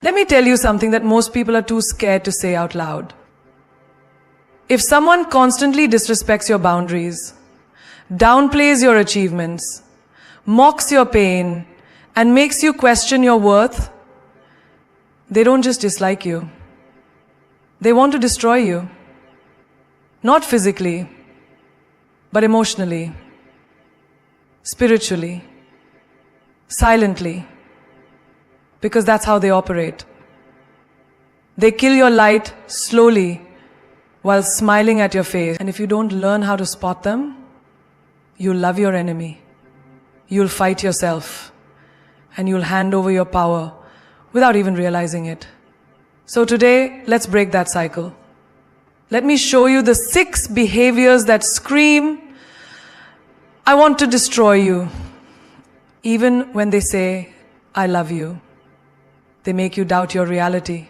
Let me tell you something that most people are too scared to say out loud. If someone constantly disrespects your boundaries, downplays your achievements, mocks your pain, and makes you question your worth, they don't just dislike you. They want to destroy you. Not physically, but emotionally, spiritually, silently, because that's how they operate. They kill your light slowly while smiling at your face. And if you don't learn how to spot them, you'll love your enemy. You'll fight yourself. And you'll hand over your power without even realizing it. So today, let's break that cycle. Let me show you the 6 behaviors that scream, I want to destroy you. Even when they say, I love you. They make you doubt your reality.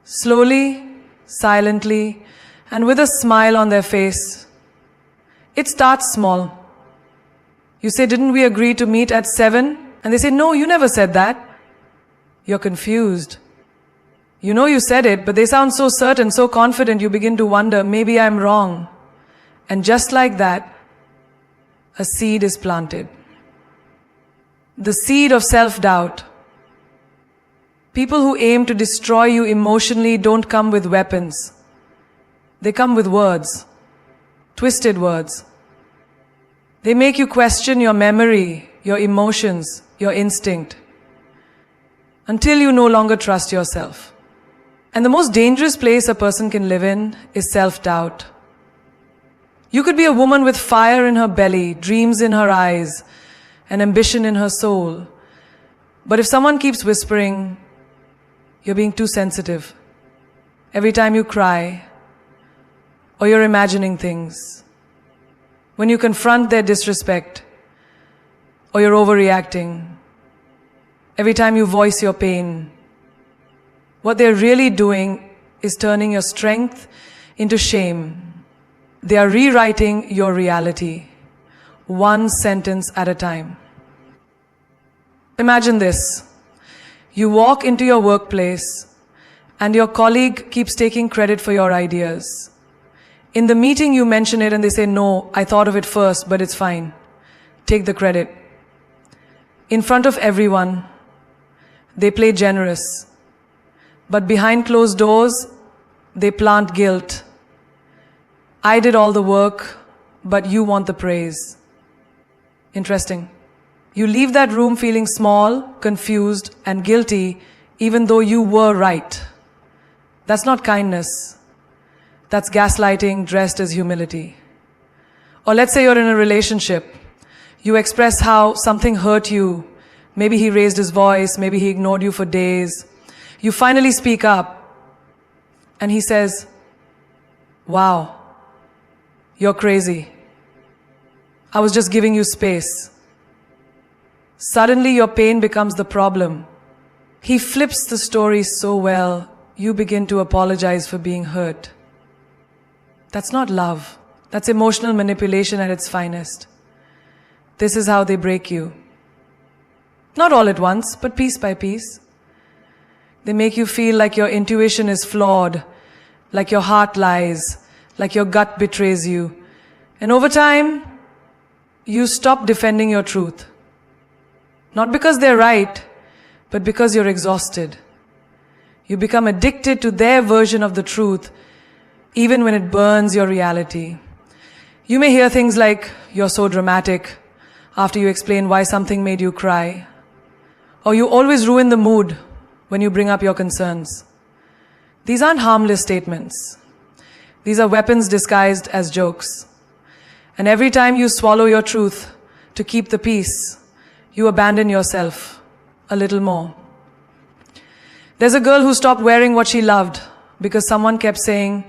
Slowly, silently, and with a smile on their face. It starts small. You say, didn't we agree to meet at 7? And they say, no, you never said that. You're confused. You know you said it, but they sound so certain, so confident, you begin to wonder, maybe I'm wrong. And just like that, a seed is planted. The seed of self-doubt. People who aim to destroy you emotionally don't come with weapons. They come with words, twisted words. They make you question your memory, your emotions, your instinct, until you no longer trust yourself. And the most dangerous place a person can live in is self-doubt. You could be a woman with fire in her belly, dreams in her eyes, and ambition in her soul. But if someone keeps whispering, you're being too sensitive, every time you cry, or you're imagining things, when you confront their disrespect, or you're overreacting, every time you voice your pain, what they're really doing is turning your strength into shame. They are rewriting your reality, one sentence at a time. Imagine this. You walk into your workplace and your colleague keeps taking credit for your ideas. In the meeting you mention it and they say, no, I thought of it first, but it's fine. Take the credit. In front of everyone, they play generous. But behind closed doors, they plant guilt. I did all the work, but you want the praise. Interesting. You leave that room feeling small, confused, and guilty, even though you were right. That's not kindness. That's gaslighting dressed as humility. Or let's say you're in a relationship. You express how something hurt you. Maybe he raised his voice, maybe he ignored you for days. You finally speak up, and he says, wow, you're crazy. I was just giving you space. Suddenly your pain becomes the problem. He flips the story so well, you begin to apologize for being hurt. That's not love. That's emotional manipulation at its finest. This is how they break you. Not all at once, but piece by piece. They make you feel like your intuition is flawed, like your heart lies, like your gut betrays you. And over time, you stop defending your truth. Not because they're right, but because you're exhausted. You become addicted to their version of the truth, even when it burns your reality. You may hear things like, you're so dramatic, after you explain why something made you cry. Or you always ruin the mood when you bring up your concerns. These aren't harmless statements. These are weapons disguised as jokes. And every time you swallow your truth to keep the peace, you abandon yourself a little more. There's a girl who stopped wearing what she loved because someone kept saying,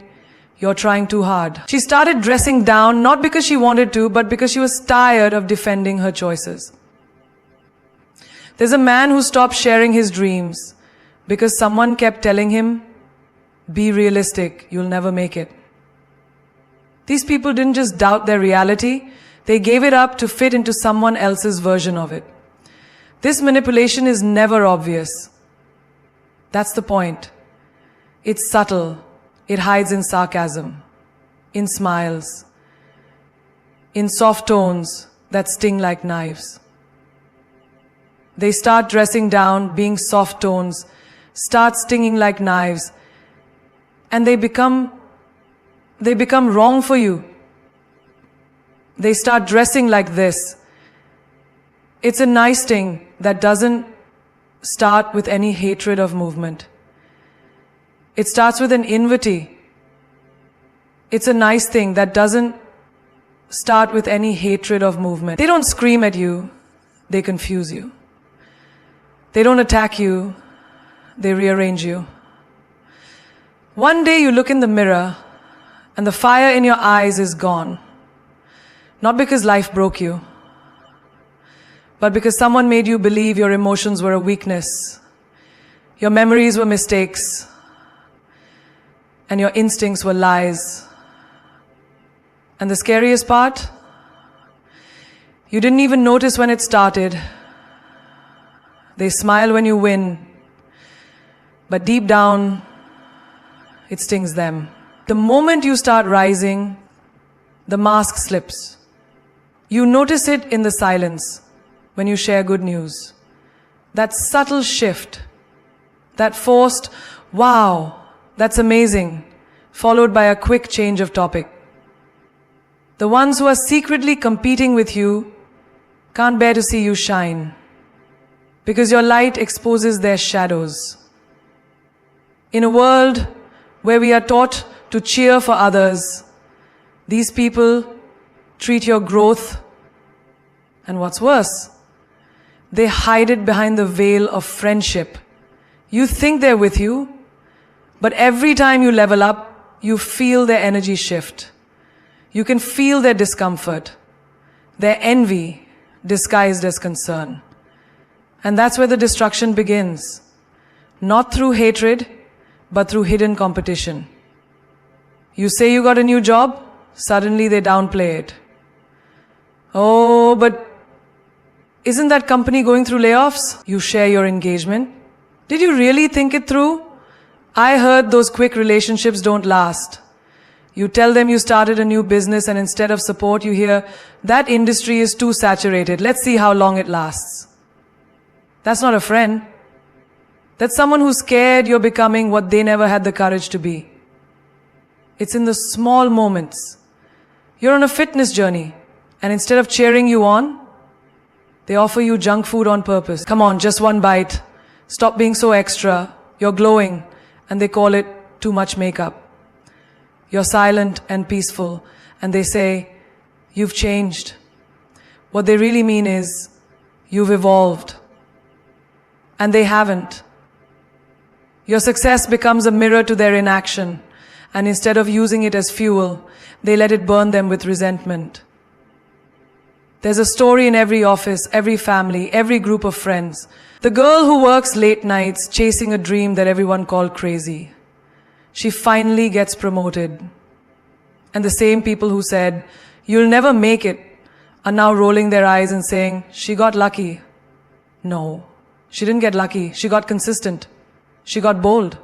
you're trying too hard. She started dressing down, not because she wanted to, but because she was tired of defending her choices. There's a man who stopped sharing his dreams because someone kept telling him, be realistic, you'll never make it. These people didn't just doubt their reality, they gave it up to fit into someone else's version of it. This manipulation is never obvious. That's the point. It's subtle. It hides in sarcasm, in smiles, in soft tones that sting like knives. They start dressing down, being soft tones, start stinging like knives, and they become wrong for you. They start dressing like this. It's a nice thing that doesn't start with any hatred of movement. It starts with an enmity. It's a nice thing that doesn't start with any hatred of movement. They don't scream at you, they confuse you. They don't attack you, they rearrange you. One day you look in the mirror and the fire in your eyes is gone. Not because life broke you, but because someone made you believe your emotions were a weakness, your memories were mistakes, and your instincts were lies. And the scariest part? You didn't even notice when it started. They smile when you win, but deep down, it stings them. The moment you start rising, the mask slips. You notice it in the silence when you share good news. That subtle shift, that forced, wow, that's amazing, followed by a quick change of topic. The ones who are secretly competing with you can't bear to see you shine, because your light exposes their shadows. In a world where we are taught to cheer for others, these people treat your growth, and what's worse, they hide it behind the veil of friendship. You think they're with you, but every time you level up, you feel their energy shift. You can feel their discomfort, their envy disguised as concern. And that's where the destruction begins. Not through hatred, but through hidden competition. You say you got a new job, suddenly they downplay it. Oh, but isn't that company going through layoffs? You share your engagement. Did you really think it through? I heard those quick relationships don't last. You tell them you started a new business and instead of support you hear, that industry is too saturated. Let's see how long it lasts. That's not a friend. That's someone who's scared you're becoming what they never had the courage to be. It's in the small moments. You're on a fitness journey, and instead of cheering you on, they offer you junk food on purpose. Come on, just one bite. Stop being so extra. You're glowing, and they call it too much makeup. You're silent and peaceful, and they say, you've changed. What they really mean is, you've evolved. And they haven't. Your success becomes a mirror to their inaction, and instead of using it as fuel, they let it burn them with resentment. There's a story in every office, every family, every group of friends. The girl who works late nights chasing a dream that everyone called crazy. She finally gets promoted. And the same people who said, you'll never make it, are now rolling their eyes and saying, she got lucky. No, she didn't get lucky. She got consistent. She got bold.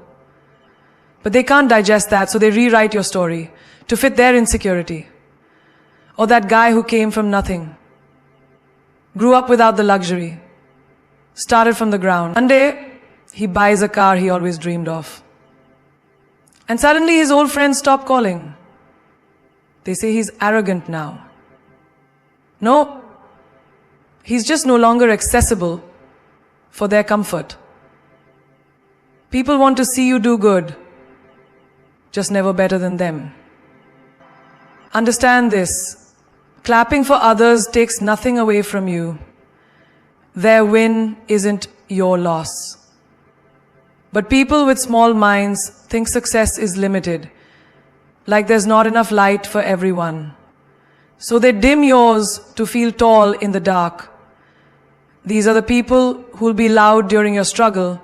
But they can't digest that, so they rewrite your story to fit their insecurity. Or that guy who came from nothing, grew up without the luxury, started from the ground. One day, he buys a car he always dreamed of. And suddenly his old friends stop calling. They say he's arrogant now. No, he's just no longer accessible for their comfort. People want to see you do good, just never better than them. Understand this. Clapping for others takes nothing away from you. Their win isn't your loss. But people with small minds think success is limited, like there's not enough light for everyone. So they dim yours to feel tall in the dark. These are the people who'll be loud during your struggle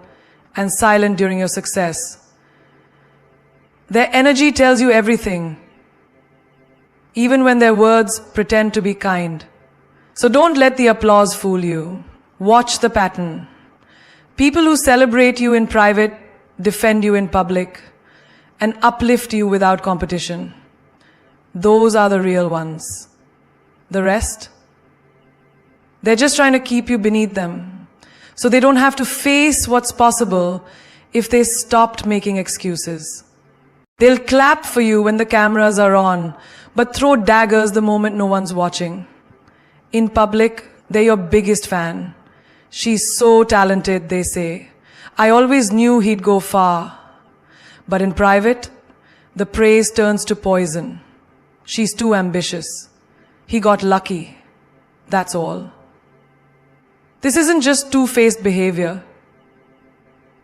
and silent during your success. Their energy tells you everything, even when their words pretend to be kind. So don't let the applause fool you. Watch the pattern. People who celebrate you in private defend you in public, and uplift you without competition. Those are the real ones. The rest? They're just trying to keep you beneath them, so they don't have to face what's possible if they stopped making excuses. They'll clap for you when the cameras are on, but throw daggers the moment no one's watching. In public, they're your biggest fan. She's so talented, they say. I always knew he'd go far. But in private, the praise turns to poison. She's too ambitious. He got lucky. That's all. This isn't just two-faced behavior.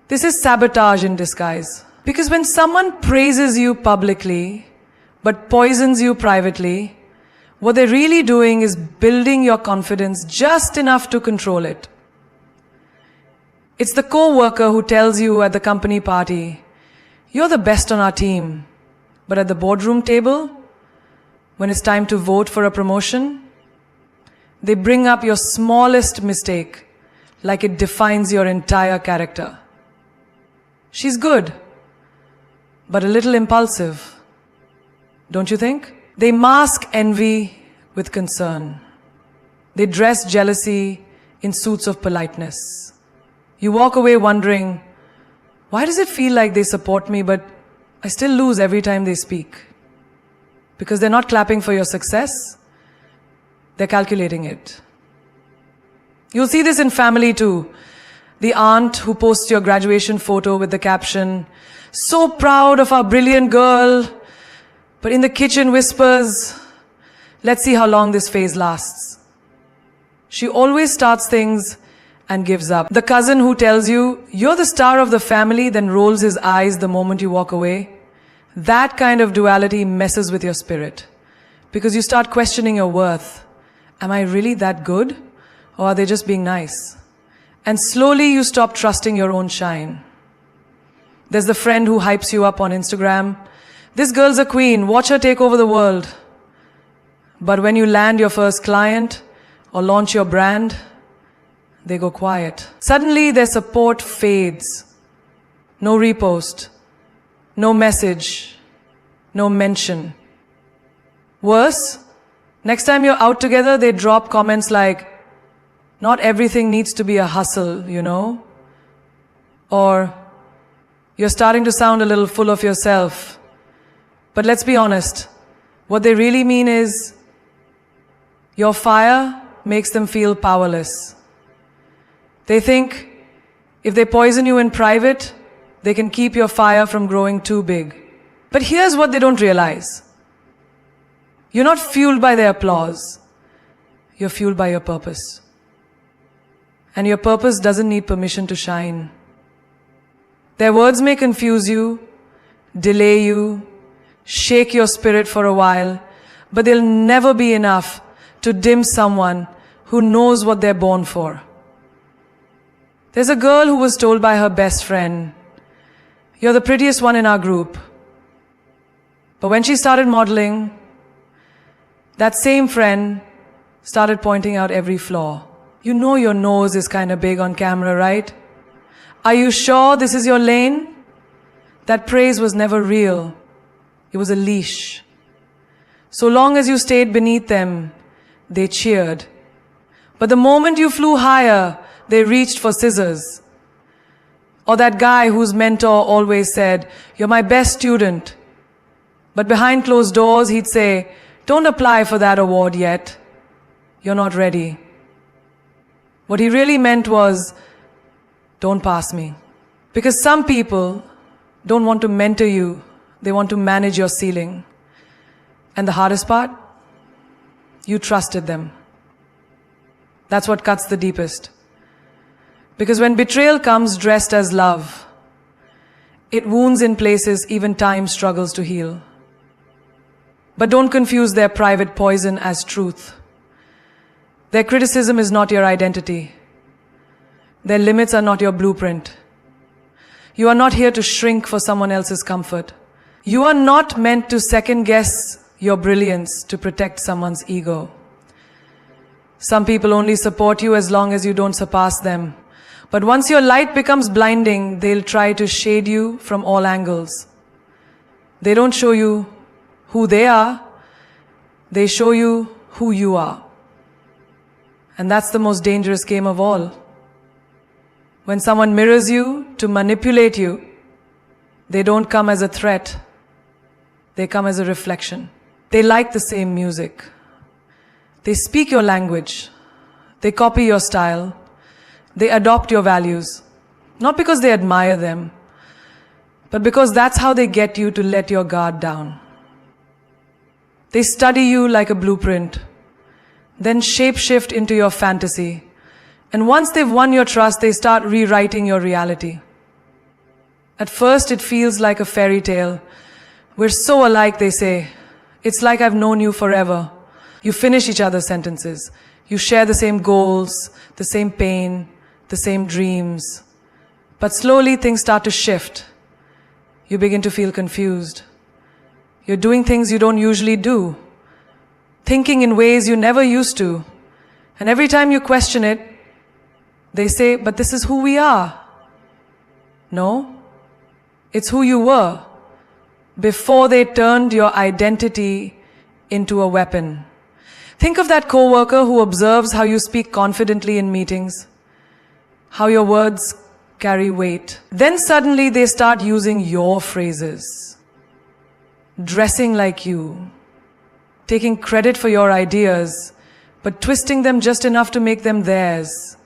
This is sabotage in disguise. Because when someone praises you publicly, but poisons you privately, what they're really doing is building your confidence just enough to control it. It's the co-worker who tells you at the company party, "You're the best on our team." But at the boardroom table, when it's time to vote for a promotion, they bring up your smallest mistake like it defines your entire character. She's good, but a little impulsive. Don't you think? They mask envy with concern. They dress jealousy in suits of politeness. You walk away wondering, why does it feel like they support me, but I still lose every time they speak? Because they're not clapping for your success, they're calculating it. You'll see this in family too. The aunt who posts your graduation photo with the caption, "So proud of our brilliant girl," but in the kitchen whispers, "Let's see how long this phase lasts." She always starts things and gives up. The cousin who tells you, "You're the star of the family," then rolls his eyes the moment you walk away. That kind of duality messes with your spirit, because you start questioning your worth. Am I really that good? Or are they just being nice? And slowly you stop trusting your own shine. There's the friend who hypes you up on Instagram. "This girl's a queen, watch her take over the world." But when you land your first client or launch your brand, they go quiet. Suddenly their support fades. No repost, no message, no mention. Worse, next time you're out together, they drop comments like, "Not everything needs to be a hustle, you know?" Or, "You're starting to sound a little full of yourself." But let's be honest, what they really mean is, your fire makes them feel powerless. They think if they poison you in private, they can keep your fire from growing too big. But here's what they don't realize. You're not fueled by their applause. You're fueled by your purpose. And your purpose doesn't need permission to shine. Their words may confuse you, delay you, shake your spirit for a while, but they'll never be enough to dim someone who knows what they're born for. There's a girl who was told by her best friend, "You're the prettiest one in our group." But when she started modeling, that same friend started pointing out every flaw. "You know your nose is kind of big on camera, right? Are you sure this is your lane?" That praise was never real. It was a leash. So long as you stayed beneath them, they cheered. But the moment you flew higher, they reached for scissors. Or that guy whose mentor always said, "You're my best student." But behind closed doors, he'd say, "Don't apply for that award yet. You're not ready." What he really meant was, "Don't pass me." Because some people don't want to mentor you, they want to manage your ceiling. And the hardest part? You trusted them. That's what cuts the deepest. Because when betrayal comes dressed as love, it wounds in places even time struggles to heal. But don't confuse their private poison as truth. Their criticism is not your identity. Their limits are not your blueprint. You are not here to shrink for someone else's comfort. You are not meant to second guess your brilliance to protect someone's ego. Some people only support you as long as you don't surpass them. But once your light becomes blinding, they'll try to shade you from all angles. They don't show you who they are, they show you who you are. And that's the most dangerous game of all. When someone mirrors you to manipulate you, they don't come as a threat, they come as a reflection. They like the same music. They speak your language. They copy your style. They adopt your values. Not because they admire them, but because that's how they get you to let your guard down. They study you like a blueprint, then shape-shift into your fantasy. And once they've won your trust, they start rewriting your reality. At first, it feels like a fairy tale. We're so alike, they say. It's like I've known you forever. You finish each other's sentences. You share the same goals, the same pain, the same dreams. But slowly things start to shift. You begin to feel confused. You're doing things you don't usually do, thinking in ways you never used to. And every time you question it, they say, but this is who we are. No, it's who you were before they turned your identity into a weapon. Think of that coworker who observes how you speak confidently in meetings, how your words carry weight. Then suddenly they start using your phrases, dressing like you, taking credit for your ideas, but twisting them just enough to make them theirs.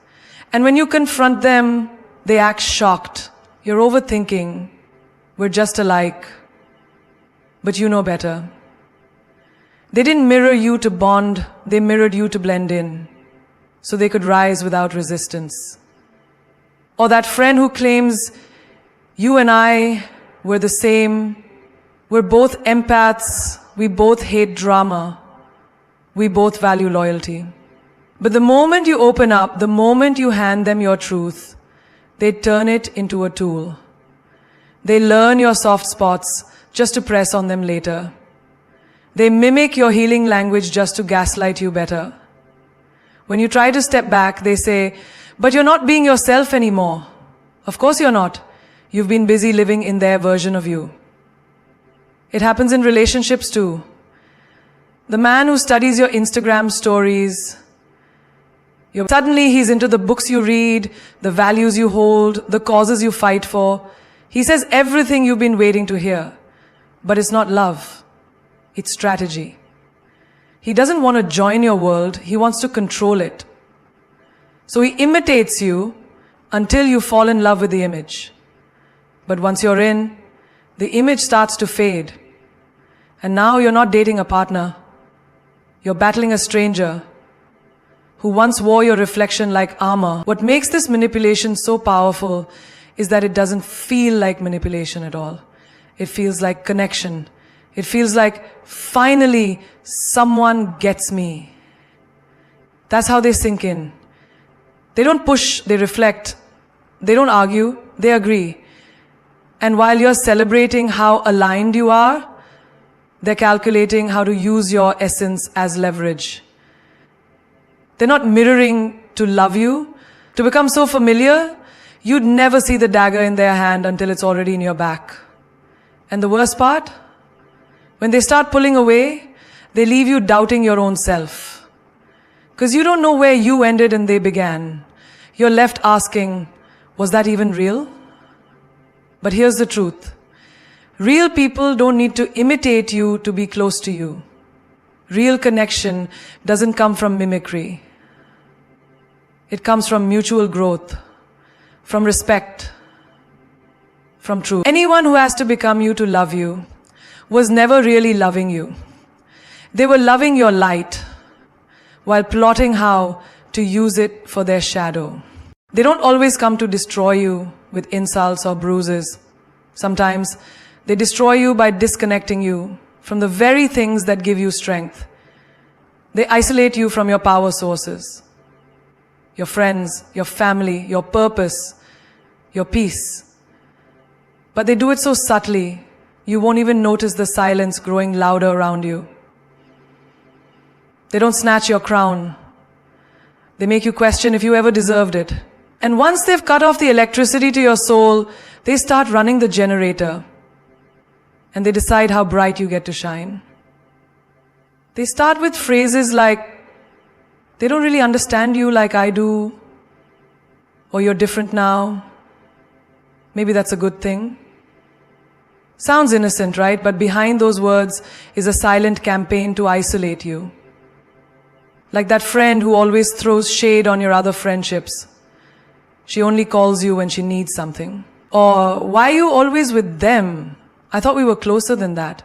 And when you confront them, they act shocked. You're overthinking. We're just alike. But you know better. They didn't mirror you to bond, they mirrored you to blend in, so they could rise without resistance. Or that friend who claims, you and I were the same, we're both empaths, we both hate drama, we both value loyalty. But the moment you open up, the moment you hand them your truth, they turn it into a tool. They learn your soft spots just to press on them later. They mimic your healing language just to gaslight you better. When you try to step back, they say, but you're not being yourself anymore. Of course you're not. You've been busy living in their version of you. It happens in relationships too. The man who studies your Instagram stories, suddenly he's into the books you read, the values you hold, the causes you fight for. He says everything you've been waiting to hear. But it's not love. It's strategy. He doesn't want to join your world, he wants to control it. So he imitates you until you fall in love with the image. But once you're in, the image starts to fade. And now you're not dating a partner. You're battling a stranger who once wore your reflection like armor. What makes this manipulation so powerful is that it doesn't feel like manipulation at all. It feels like connection. It feels like, finally, someone gets me. That's how they sink in. They don't push, they reflect. They don't argue, they agree. And while you're celebrating how aligned you are, they're calculating how to use your essence as leverage. They're not mirroring to love you. To become so familiar, you'd never see the dagger in their hand until it's already in your back. And the worst part? When they start pulling away, they leave you doubting your own self. Because you don't know where you ended and they began. You're left asking, was that even real? But here's the truth. Real people don't need to imitate you to be close to you. Real connection doesn't come from mimicry. It comes from mutual growth, from respect, from truth. Anyone who has to become you to love you was never really loving you. They were loving your light while plotting how to use it for their shadow. They don't always come to destroy you with insults or bruises. Sometimes they destroy you by disconnecting you from the very things that give you strength. They isolate you from your power sources, your friends, your family, your purpose, your peace. But they do it so subtly, you won't even notice the silence growing louder around you. They don't snatch your crown. They make you question if you ever deserved it. And once they've cut off the electricity to your soul, they start running the generator. And they decide how bright you get to shine. They start with phrases like, they don't really understand you like I do, or you're different now. Maybe that's a good thing. Sounds innocent, right? But behind those words is a silent campaign to isolate you. Like that friend who always throws shade on your other friendships. She only calls you when she needs something. Or, why are you always with them? I thought we were closer than that.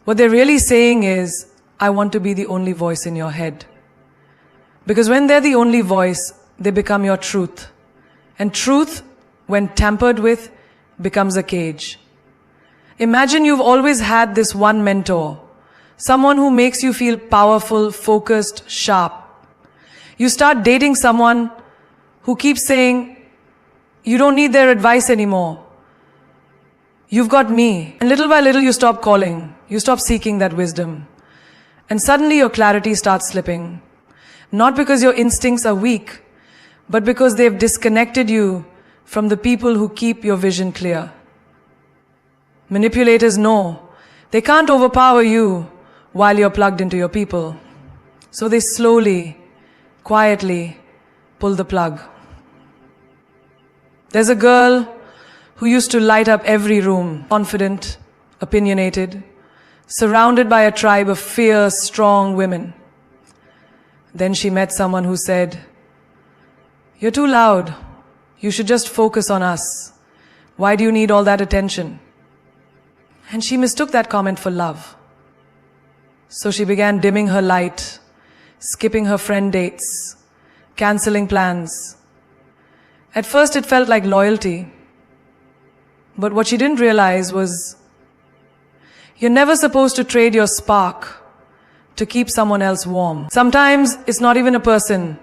What they're really saying is, I want to be the only voice in your head. Because when they're the only voice, they become your truth. And truth, when tampered with, becomes a cage. Imagine you've always had this one mentor. Someone who makes you feel powerful, focused, sharp. You start dating someone who keeps saying, you don't need their advice anymore. You've got me. And little by little you stop calling. You stop seeking that wisdom. And suddenly your clarity starts slipping. Not because your instincts are weak, but because they've disconnected you from the people who keep your vision clear. Manipulators know they can't overpower you while you're plugged into your people. So they slowly, quietly pull the plug. There's a girl who used to light up every room, confident, opinionated, surrounded by a tribe of fierce, strong women. Then she met someone who said, you're too loud. You should just focus on us. Why do you need all that attention? And she mistook that comment for love. So she began dimming her light, skipping her friend dates, cancelling plans. At first it felt like loyalty. But what she didn't realize was, you're never supposed to trade your spark to keep someone else warm. Sometimes it's not even a person.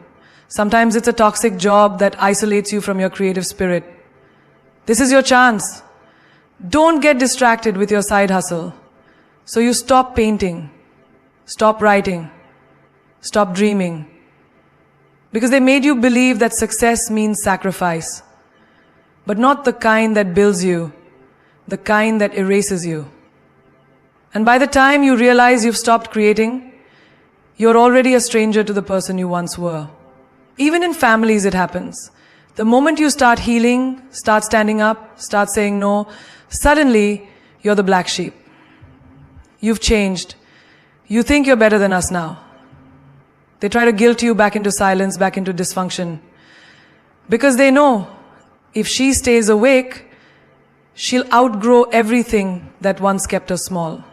Sometimes it's a toxic job that isolates you from your creative spirit. This is your chance. Don't get distracted with your side hustle. So you stop painting, stop writing, stop dreaming. Because they made you believe that success means sacrifice. But not the kind that builds you, the kind that erases you. And by the time you realize you've stopped creating, you're already a stranger to the person you once were. Even in families it happens. The moment you start healing, start standing up, start saying no, suddenly you're the black sheep. You've changed. You think you're better than us now. They try to guilt you back into silence, back into dysfunction. Because they know if she stays awake, she'll outgrow everything that once kept her small.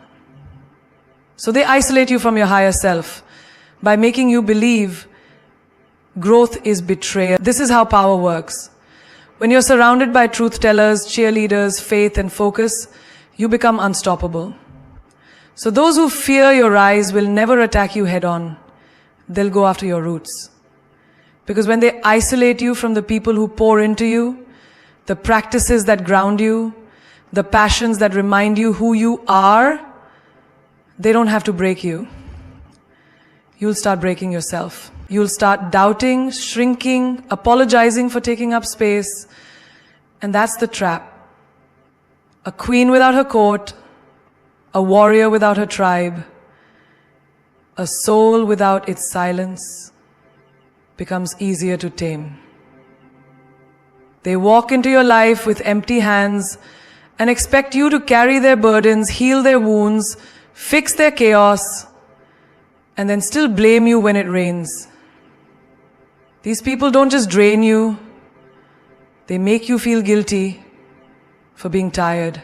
So they isolate you from your higher self by making you believe growth is betrayal. This is how power works. When you're surrounded by truth tellers, cheerleaders, faith and focus, you become unstoppable. So those who fear your rise will never attack you head on. They'll go after your roots. Because when they isolate you from the people who pour into you, the practices that ground you, the passions that remind you who you are, they don't have to break you. You'll start breaking yourself. You'll start doubting, shrinking, apologizing for taking up space. And that's the trap. A queen without her court, a warrior without her tribe, a soul without its silence becomes easier to tame. They walk into your life with empty hands and expect you to carry their burdens, heal their wounds, fix their chaos, and then still blame you when it rains. These people don't just drain you, they make you feel guilty for being tired,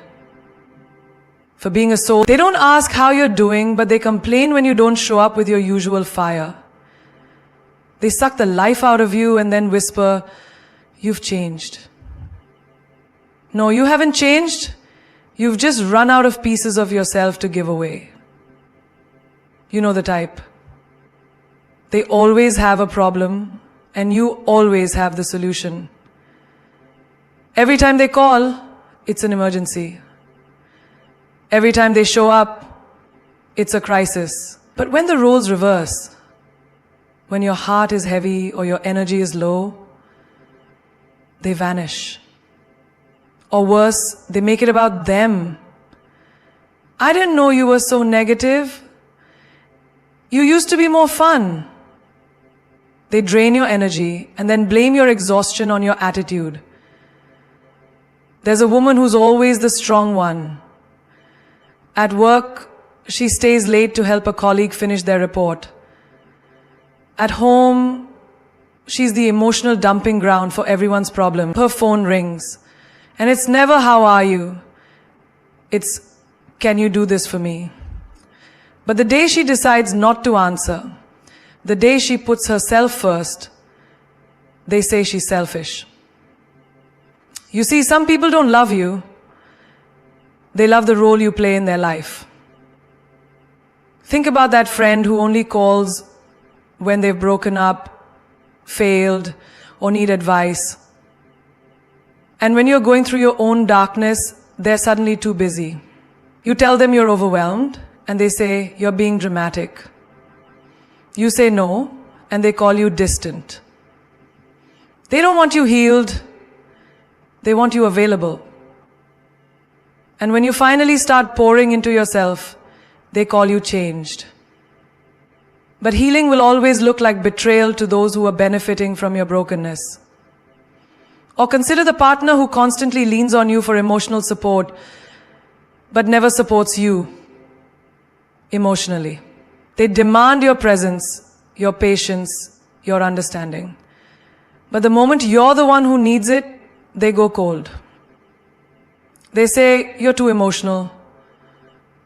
for being a soul. They don't ask how you're doing, but they complain when you don't show up with your usual fire. They suck the life out of you and then whisper, you've changed. No, you haven't changed. You've just run out of pieces of yourself to give away. You know the type. They always have a problem, and you always have the solution. Every time they call, it's an emergency. Every time they show up, it's a crisis. But when the roles reverse, when your heart is heavy or your energy is low, they vanish. Or worse, they make it about them. I didn't know you were so negative. You used to be more fun. They drain your energy and then blame your exhaustion on your attitude. There's a woman who's always the strong one. At work, she stays late to help a colleague finish their report. At home, she's the emotional dumping ground for everyone's problem. Her phone rings. And it's never, "How are you?" It's, "Can you do this for me?" But the day she decides not to answer, the day she puts herself first, they say she's selfish. You see, some people don't love you. They love the role you play in their life. Think about that friend who only calls when they've broken up, failed, or need advice. And when you're going through your own darkness, they're suddenly too busy. You tell them you're overwhelmed, and they say you're being dramatic. You say no, and they call you distant. They don't want you healed. They want you available. And when you finally start pouring into yourself, they call you changed. But healing will always look like betrayal to those who are benefiting from your brokenness. Or consider the partner who constantly leans on you for emotional support, but never supports you emotionally. They demand your presence, your patience, your understanding. But the moment you're the one who needs it, they go cold. They say you're too emotional,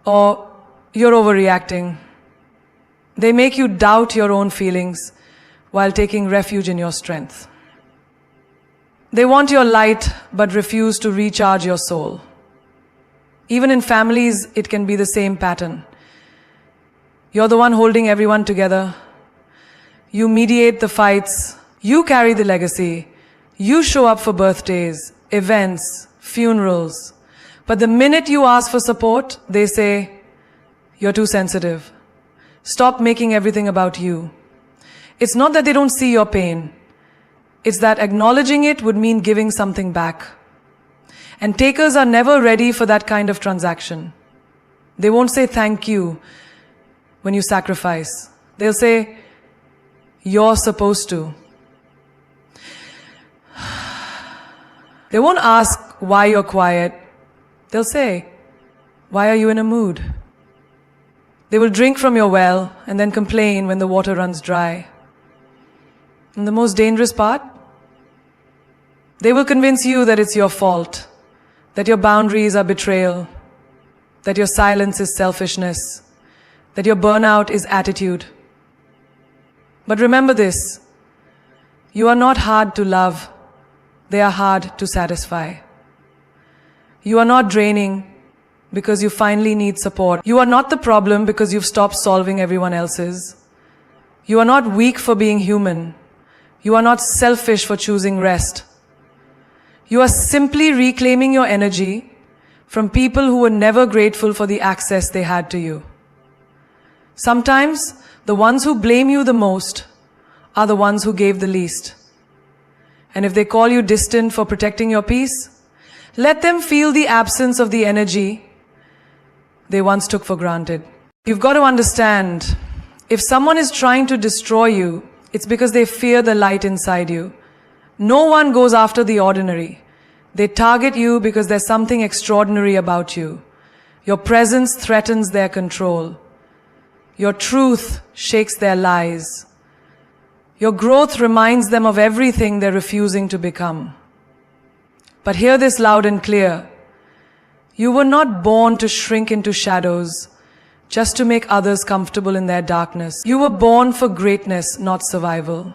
or you're overreacting. They make you doubt your own feelings while taking refuge in your strength. They want your light but refuse to recharge your soul. Even in families, it can be the same pattern. You're the one holding everyone together. You mediate the fights. You carry the legacy. You show up for birthdays, events, funerals. But the minute you ask for support, they say, "You're too sensitive. Stop making everything about you." It's not that they don't see your pain. It's that acknowledging it would mean giving something back. And takers are never ready for that kind of transaction. They won't say thank you when you sacrifice. They'll say, "You're supposed to." They won't ask why you're quiet. They'll say, "Why are you in a mood?" They will drink from your well and then complain when the water runs dry. And the most dangerous part? They will convince you that it's your fault, that your boundaries are betrayal, that your silence is selfishness, that your burnout is attitude. But remember this, you are not hard to love, they are hard to satisfy. You are not draining because you finally need support. You are not the problem because you've stopped solving everyone else's. You are not weak for being human. You are not selfish for choosing rest. You are simply reclaiming your energy from people who were never grateful for the access they had to you. Sometimes, the ones who blame you the most are the ones who gave the least. And if they call you distant for protecting your peace, let them feel the absence of the energy they once took for granted. You've got to understand, if someone is trying to destroy you, it's because they fear the light inside you. No one goes after the ordinary. They target you because there's something extraordinary about you. Your presence threatens their control. Your truth shakes their lies. Your growth reminds them of everything they're refusing to become. But hear this loud and clear. You were not born to shrink into shadows just to make others comfortable in their darkness. You were born for greatness, not survival.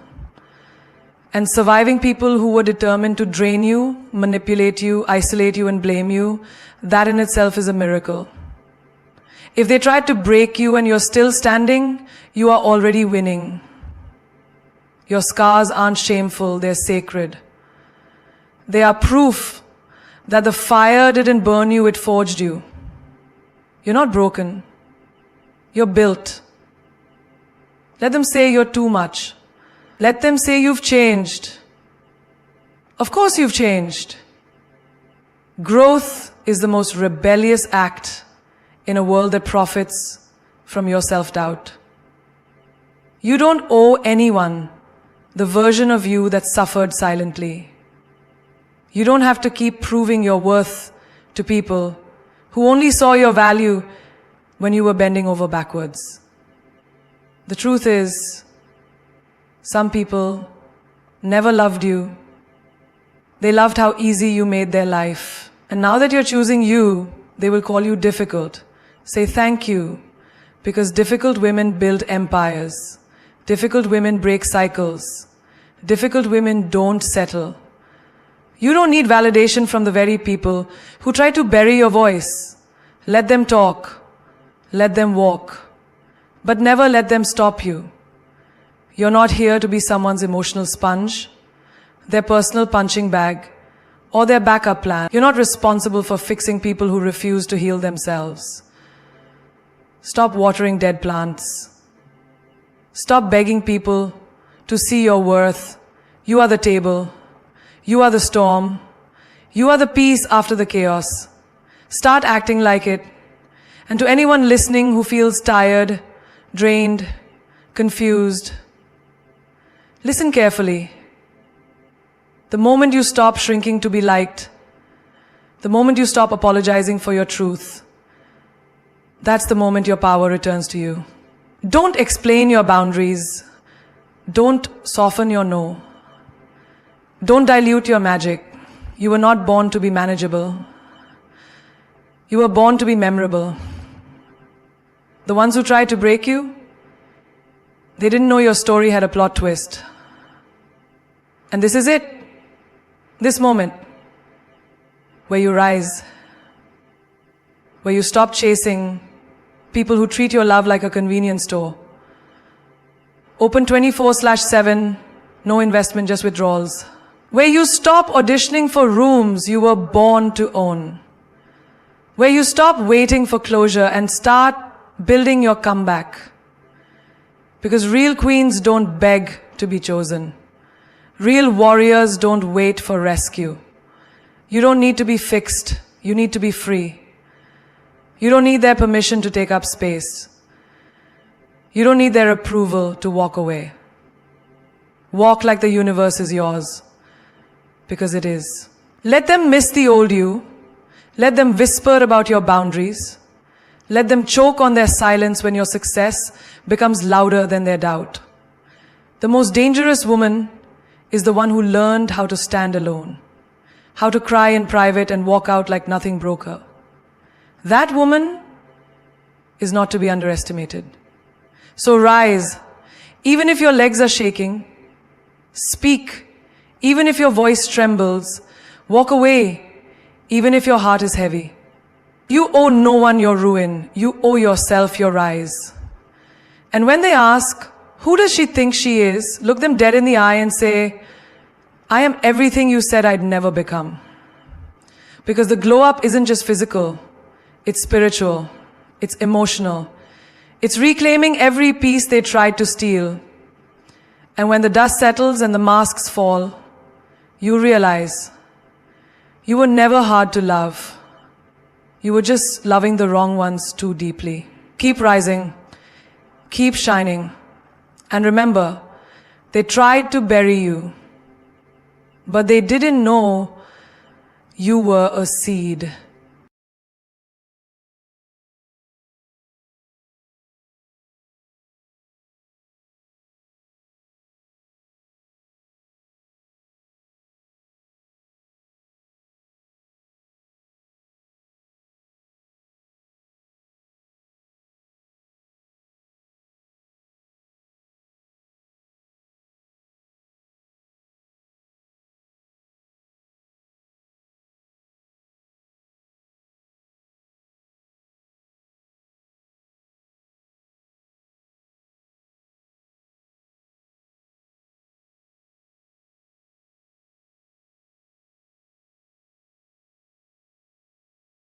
And surviving people who were determined to drain you, manipulate you, isolate you, and blame you, that in itself is a miracle. If they tried to break you and you're still standing, you are already winning. Your scars aren't shameful, they're sacred. They are proof that the fire didn't burn you, it forged you. You're not broken. You're built. Let them say you're too much. Let them say you've changed. Of course you've changed. Growth is the most rebellious act in a world that profits from your self-doubt. You don't owe anyone the version of you that suffered silently. You don't have to keep proving your worth to people who only saw your value when you were bending over backwards. The truth is, some people never loved you. They loved how easy you made their life. And now that you're choosing you, they will call you difficult. Say thank you, because difficult women build empires. Difficult women break cycles. Difficult women don't settle. You don't need validation from the very people who try to bury your voice. Let them talk. Let them walk. But never let them stop you. You're not here to be someone's emotional sponge, their personal punching bag, or their backup plan. You're not responsible for fixing people who refuse to heal themselves. Stop watering dead plants. Stop begging people to see your worth. You are the table. You are the storm. You are the peace after the chaos. Start acting like it. And to anyone listening who feels tired, drained, confused, listen carefully. The moment you stop shrinking to be liked, the moment you stop apologizing for your truth, that's the moment your power returns to you. Don't explain your boundaries. Don't soften your no. Don't dilute your magic. You were not born to be manageable. You were born to be memorable. The ones who tried to break you, they didn't know your story had a plot twist. And this is it. This moment where you rise, where you stop chasing people who treat your love like a convenience store. Open 24/7, no investment, just withdrawals. Where you stop auditioning for rooms you were born to own. Where you stop waiting for closure and start building your comeback. Because real queens don't beg to be chosen. Real warriors don't wait for rescue. You don't need to be fixed. You need to be free. You don't need their permission to take up space. You don't need their approval to walk away. Walk like the universe is yours, because it is. Let them miss the old you. Let them whisper about your boundaries. Let them choke on their silence when your success becomes louder than their doubt. The most dangerous woman is the one who learned how to stand alone, how to cry in private and walk out like nothing broke her. That woman is not to be underestimated. So rise, even if your legs are shaking. Speak, even if your voice trembles. Walk away, even if your heart is heavy. You owe no one your ruin. You owe yourself your rise. And when they ask, who does she think she is? Look them dead in the eye and say, I am everything you said I'd never become. Because the glow up isn't just physical. It's spiritual. It's emotional. It's reclaiming every piece they tried to steal. And when the dust settles and the masks fall, you realize you were never hard to love. You were just loving the wrong ones too deeply. Keep rising. Keep shining. And remember, they tried to bury you, but they didn't know you were a seed.